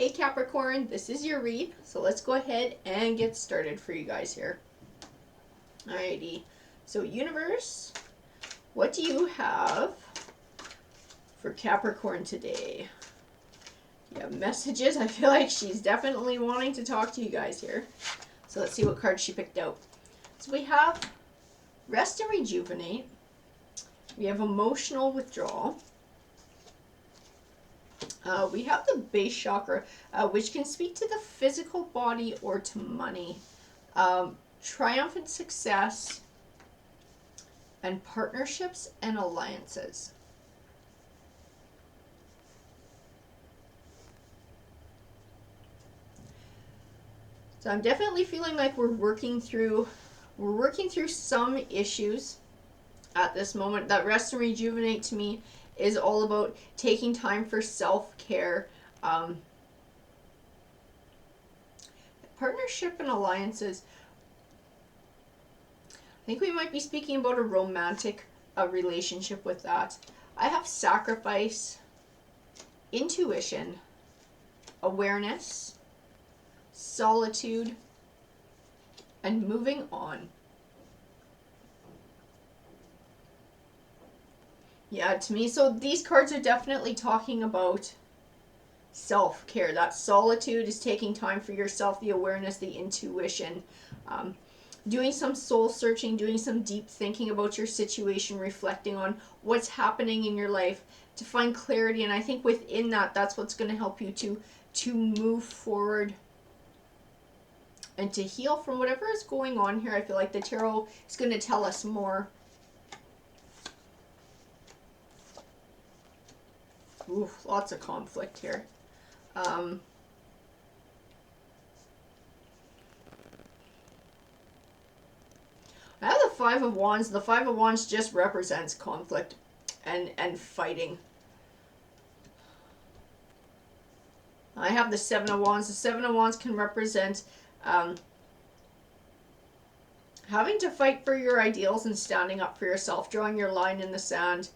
Hey Capricorn, this is your read, so let's go ahead and get started for you guys here. Alrighty, so universe, what do you have for Capricorn today? You have messages. I feel like she's definitely wanting to talk to you guys here. So let's see what card she picked out. So we have rest and rejuvenate. We have emotional withdrawal. We have the base chakra, which can speak to the physical body or to money. Triumphant success and partnerships and alliances. So I'm definitely feeling like we're working through some issues at this moment. That rest and rejuvenate to me is all about taking time for self-care. Partnership and alliances. I think we might be speaking about a romantic relationship with that. I have sacrifice, intuition, awareness, solitude, and moving on. Yeah, to me, so these cards are definitely talking about self-care. That solitude is taking time for yourself, the awareness, the intuition, doing some soul searching, doing some deep thinking about your situation, reflecting on what's happening in your life to find clarity. And I think within that, that's what's going to help you to move forward and to heal from whatever is going on here. I feel like the tarot is going to tell us more. Ooh, lots of conflict here. I have the Five of Wands. The Five of Wands just represents conflict and fighting. I have the Seven of Wands. The Seven of Wands can represent having to fight for your ideals and standing up for yourself, drawing your line in the sand.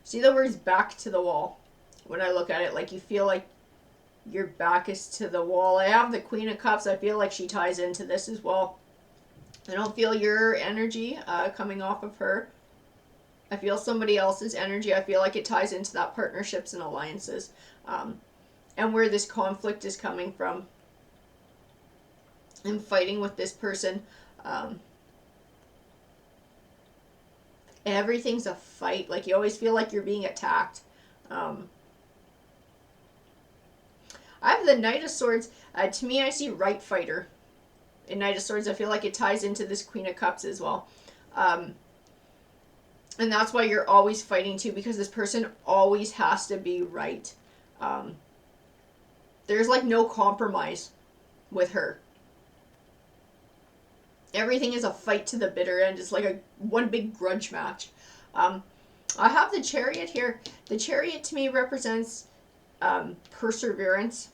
See the words back to the wall when I look at it, like you feel like your back is to the wall. I have the Queen of Cups. I feel like she ties into this as well. I don't feel your energy coming off of her. I feel somebody else's energy. I feel like it ties into that partnerships and alliances, and where this conflict is coming from. And fighting with this person. Everything's a fight. Like you always feel like you're being attacked. I have the Knight of Swords. To me, I see right fighter. In Knight of Swords, I feel like it ties into this Queen of Cups as well. And that's why you're always fighting too, because this person always has to be right. There's like no compromise with her. Everything is a fight to the bitter end. It's like a one big grudge match. I have the Chariot here. The Chariot to me represents perseverance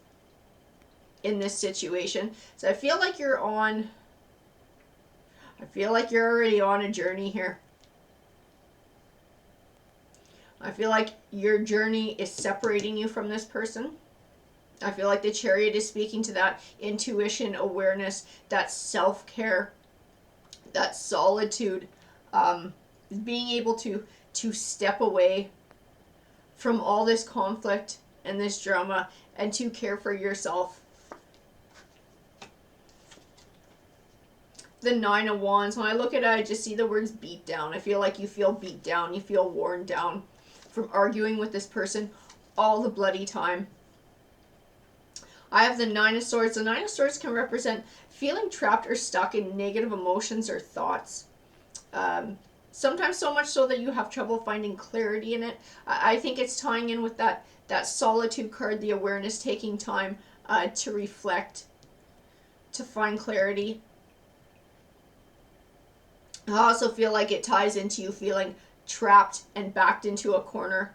in this situation. So I feel like you're already on a journey here. I feel like your journey is separating you from this person. I feel like the Chariot is speaking to that intuition, awareness, that self-care, that solitude, being able to step away from all this conflict and this drama and to care for yourself. The Nine of Wands, when I look at it, I just see the words beat down. I feel like you feel beat down, you feel worn down from arguing with this person all the bloody time. I have the Nine of Swords. The Nine of Swords can represent feeling trapped or stuck in negative emotions or thoughts. Sometimes so much so that you have trouble finding clarity in it. I think it's tying in with that solitude card, the awareness, taking time to reflect, to find clarity. I also feel like it ties into you feeling trapped and backed into a corner.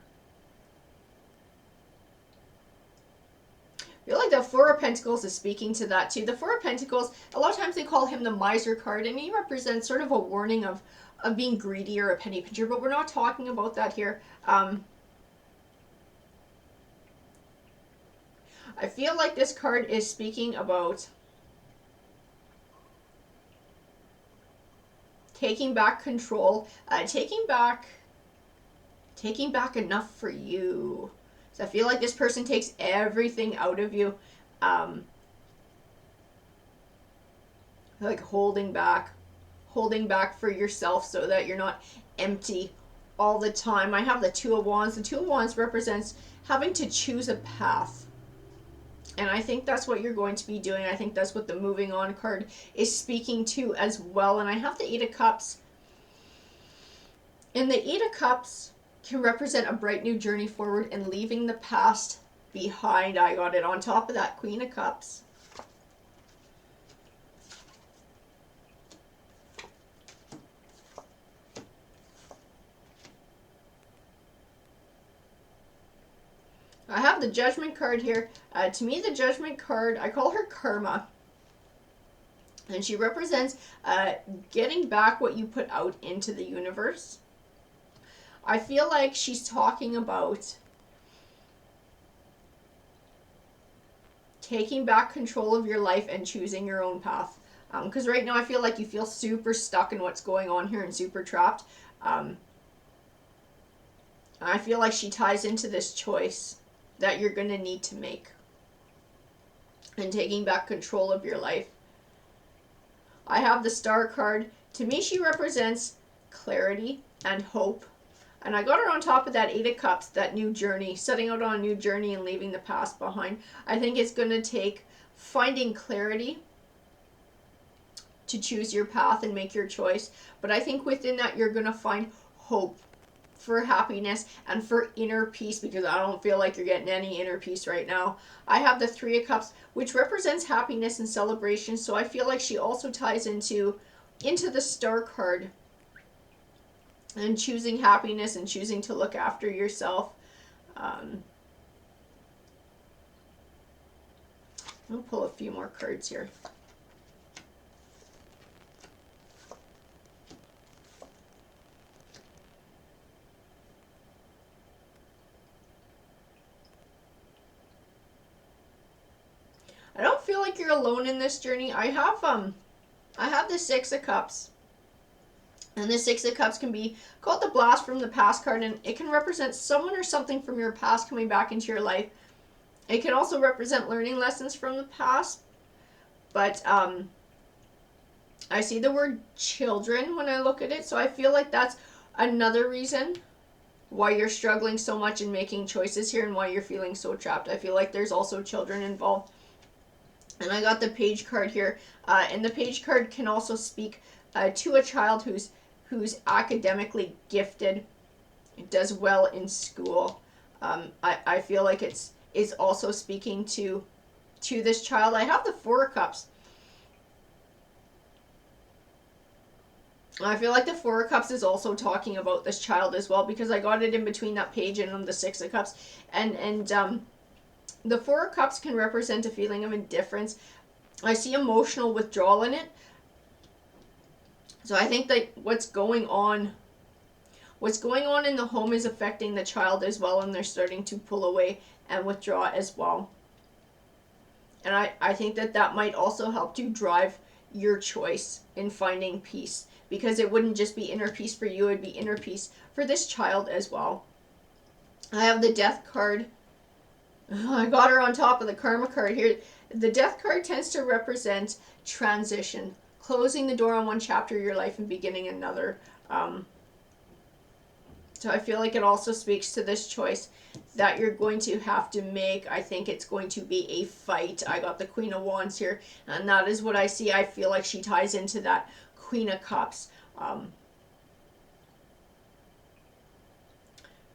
I feel like the Four of Pentacles is speaking to that too. The Four of Pentacles, a lot of times they call him the miser card, and he represents sort of a warning of being greedy or a penny pincher, but we're not talking about that here. I feel like this card is speaking about taking back control, taking back enough for you. So I feel like this person takes everything out of you, like holding back for yourself so that you're not empty all the time. I have the Two of Wands. The Two of Wands represents having to choose a path. And I think that's what you're going to be doing. I think that's what the moving on card is speaking to as well. And I have the Eight of Cups. And the Eight of Cups can represent a bright new journey forward and leaving the past behind. I got it on top of that Queen of Cups. I have the Judgment card here. To me, the Judgment card, I call her Karma. And she represents getting back what you put out into the universe. I feel like she's talking about taking back control of your life and choosing your own path. Because right now I feel like you feel super stuck in what's going on here and super trapped. I feel like she ties into this choice that you're going to need to make and taking back control of your life. I have the Star card. To me, she represents clarity and hope. And I got her on top of that Eight of Cups, that new journey, setting out on a new journey and leaving the past behind. I think it's going to take finding clarity to choose your path and make your choice. But I think within that, you're going to find hope for happiness and for inner peace, because I don't feel like you're getting any inner peace right now. I have the Three of Cups, which represents happiness and celebration. So I feel like she also ties into the Star card and choosing happiness and choosing to look after yourself. I'll pull a few more cards here. I don't feel like you're alone in this journey. I have the Six of Cups. And the Six of Cups can be called the Blast from the Past card, and it can represent someone or something from your past coming back into your life. It can also represent learning lessons from the past. But I see the word children when I look at it, so I feel like that's another reason why you're struggling so much in making choices here and why you're feeling so trapped. I feel like there's also children involved. And I got the Page card here, and the Page card can also speak to a child who's academically gifted, does well in school. I feel like it's also speaking to this child. I have the Four of Cups. I feel like the Four of Cups is also talking about this child as well, because I got it in between that page and the Six of Cups, and the Four of Cups can represent a feeling of indifference. I see emotional withdrawal in it. So I think that what's going on in the home is affecting the child as well, and they're starting to pull away and withdraw as well. And I think that might also help to drive your choice in finding peace, because it wouldn't just be inner peace for you, it'd be inner peace for this child as well. I have the Death card. I got her on top of the Karma card here. The Death card tends to represent transition, closing the door on one chapter of your life and beginning another. So I feel like it also speaks to this choice that you're going to have to make. I think it's going to be a fight. I got the Queen of Wands here, and that is what I see. I feel like she ties into that Queen of Cups.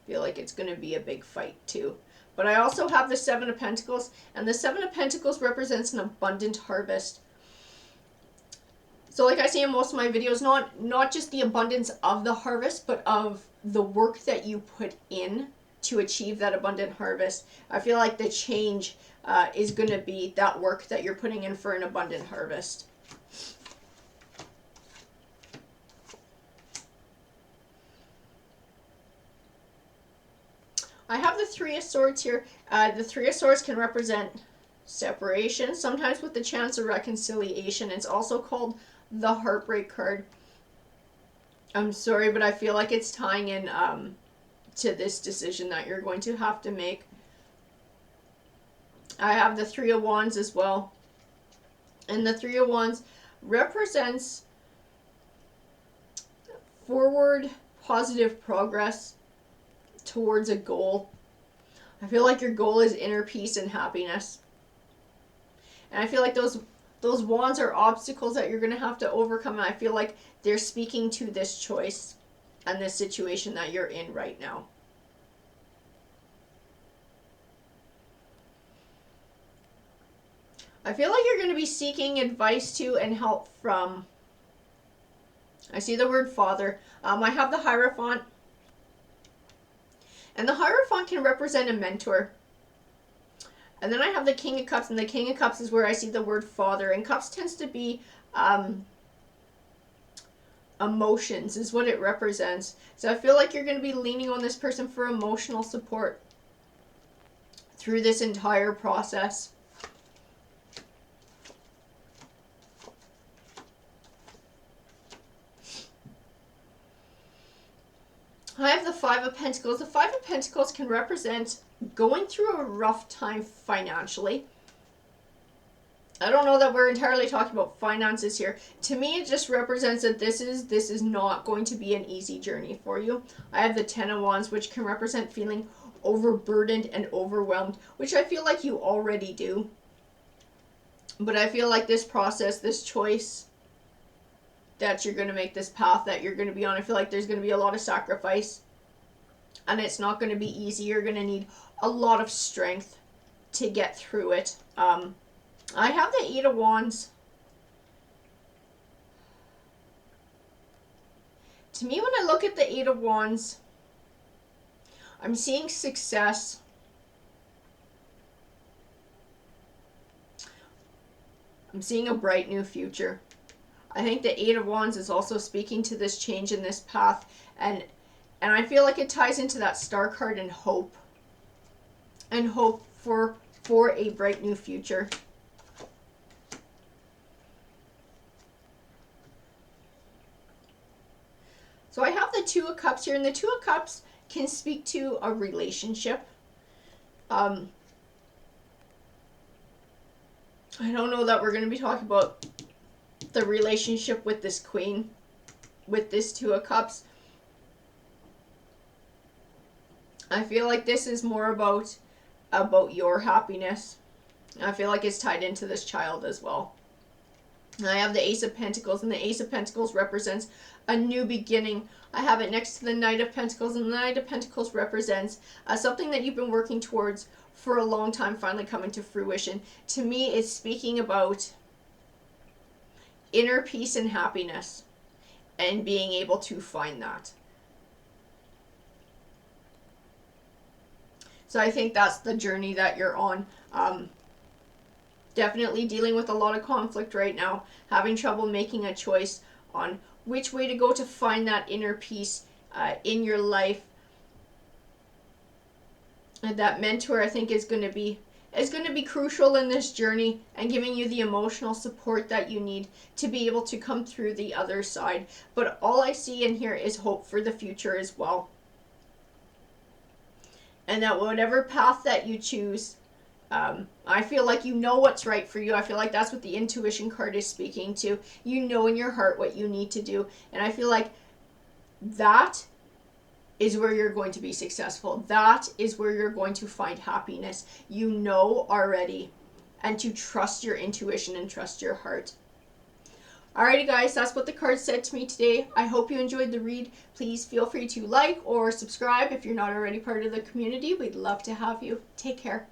Feel like it's going to be a big fight too. But I also have the Seven of Pentacles, and the Seven of Pentacles represents an abundant harvest. So like I say in most of my videos, not just the abundance of the harvest, but of the work that you put in to achieve that abundant harvest. I feel like the change is going to be that work that you're putting in for an abundant harvest. I have the Three of Swords here. The Three of Swords can represent separation, sometimes with the chance of reconciliation. It's also called the heartbreak card. I'm sorry, but I feel like it's tying in to this decision that you're going to have to make. I have the Three of Wands as well. And the Three of Wands represents forward positive progress towards a goal. I feel like your goal is inner peace and happiness. And I feel like those wands are obstacles that you're going to have to overcome. And I feel like they're speaking to this choice and this situation that you're in right now. I feel like you're going to be seeking advice to and help from, I see the word father. I have the Hierophant. And the Hierophant can represent a mentor. And then I have the King of Cups, and the King of Cups is where I see the word father. And Cups tends to be emotions is what it represents. So I feel like you're going to be leaning on this person for emotional support through this entire process. I have the Five of Pentacles. The Five of Pentacles can represent going through a rough time financially. I don't know that we're entirely talking about finances here. To me, it just represents that this is not going to be an easy journey for you. I have the Ten of Wands, which can represent feeling overburdened and overwhelmed, which I feel like you already do. But I feel like this process, this choice that you're going to make, this path that you're going to be on, I feel like there's going to be a lot of sacrifice. And it's not going to be easy. You're going to need a lot of strength to get through it. I have the Eight of Wands. To me, when I look at the Eight of Wands, I'm seeing success. I'm seeing a bright new future. I think the Eight of Wands is also speaking to this change in this path, and I feel like it ties into that Star card and hope for a bright new future. So I have the Two of Cups here, and the Two of Cups can speak to a relationship. I don't know that we're going to be talking about the relationship with this Queen, with this Two of Cups. I feel like this is more about your happiness. I feel like it's tied into this child as well. I have the Ace of Pentacles, and the Ace of Pentacles represents a new beginning. I have it next to the Knight of Pentacles, and the Knight of Pentacles represents something that you've been working towards for a long time finally coming to fruition. To me, it's speaking about inner peace and happiness and being able to find that. So I think that's the journey that you're on. Definitely dealing with a lot of conflict right now, having trouble making a choice on which way to go to find that inner peace in your life. And that mentor, I think, is going to be crucial in this journey and giving you the emotional support that you need to be able to come through the other side. But all I see in here is hope for the future as well. And that whatever path that you choose, I feel like you know what's right for you. I feel like that's what the intuition card is speaking to. You know in your heart what you need to do. And I feel like that is where you're going to be successful. That is where you're going to find happiness. You know already. And to trust your intuition and trust your heart. Alrighty guys, that's what the card said to me today. I hope you enjoyed the read. Please feel free to like or subscribe if you're not already part of the community. We'd love to have you. Take care.